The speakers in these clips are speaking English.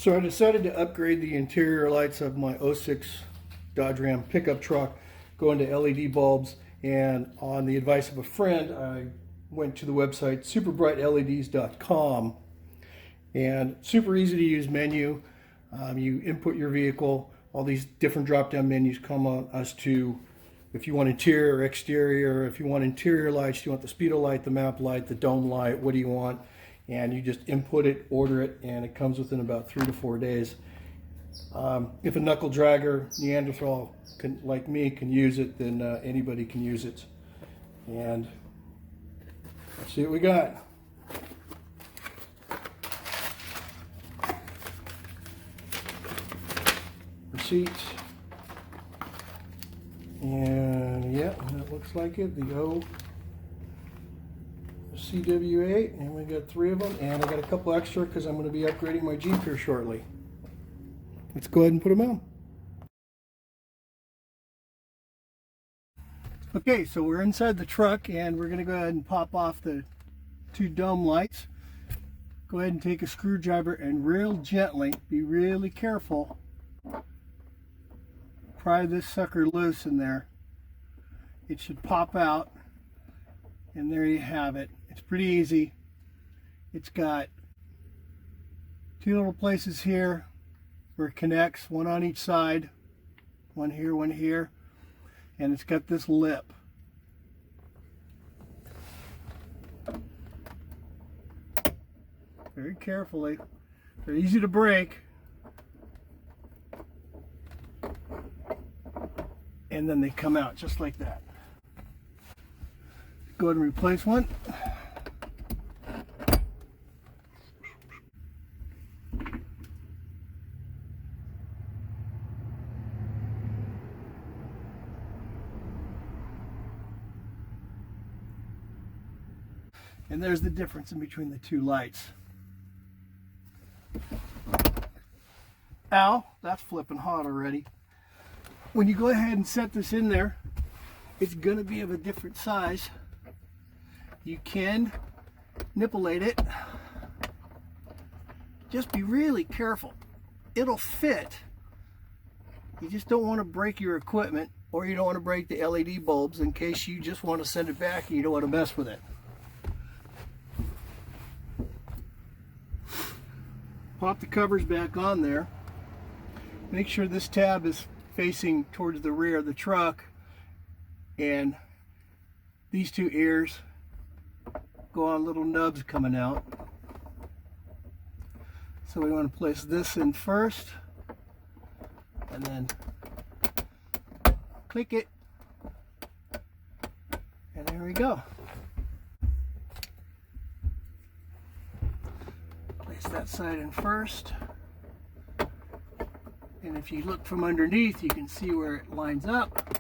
So I decided to upgrade the interior lights of my '06 Dodge Ram pickup truck, going to LED bulbs, and on the advice of a friend, I went to the website superbrightleds.com, and super easy to use menu. You input your vehicle, all these different drop-down menus come on as to if you want interior or exterior, if you want interior lights, you want the speedo light, the map light, the dome light, what do you want? And you just input it, order it, and it comes within about 3 to 4 days. If a knuckle dragger Neanderthal like me can use it, then anybody can use it. And let's see what we got. Receipt. And yeah, that looks like it. The CW8, and we got 3 of them, and I got a couple extra because I'm going to be upgrading my Jeep here shortly. Let's go ahead and put them on. Okay, so we're inside the truck, and we're going to go ahead and pop off the 2 dome lights. Go ahead and take a screwdriver and real gently, be really careful, pry this sucker loose in there. It should pop out, and there you have it. It's pretty easy. It's got 2 little places here where it connects, one on each side, one here, and it's got this lip. Very carefully. They're easy to break. And then they come out just like that. Go ahead and replace one. And there's the difference in between the 2 lights. Ow, that's flipping hot already. When you go ahead and set this in there, it's going to be of a different size. You can nipplate it. Just be really careful. It'll fit. You just don't want to break your equipment, or you don't want to break the LED bulbs in case you just want to send it back and you don't want to mess with it. Pop the covers back on there. Make sure this tab is facing towards the rear of the truck, and these 2 ears go on little nubs coming out. So we want to place this in first, and then click it, and there we go. Place that side in first. And if you look from underneath, you can see where it lines up.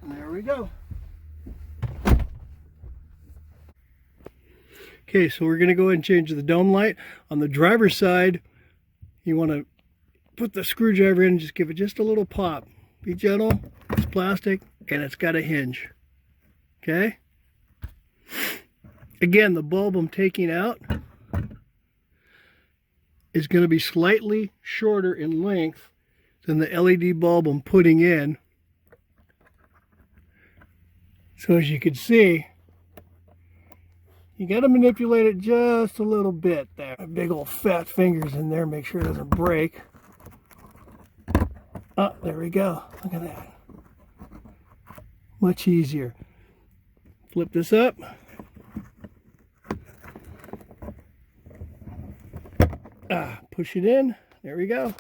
And there we go. Okay, so we're going to go ahead and change the dome light. On the driver's side, you want to put the screwdriver in and just give it just a little pop. Be gentle. It's plastic, and it's got a hinge. Okay? Again, the bulb I'm taking out is going to be slightly shorter in length than the LED bulb I'm putting in. So as you can see, you got to manipulate it just a little bit there. My big old fat fingers in there, make sure it doesn't break. Oh, there we go. Look at that. Much easier. Flip this up. Push it in. There we go.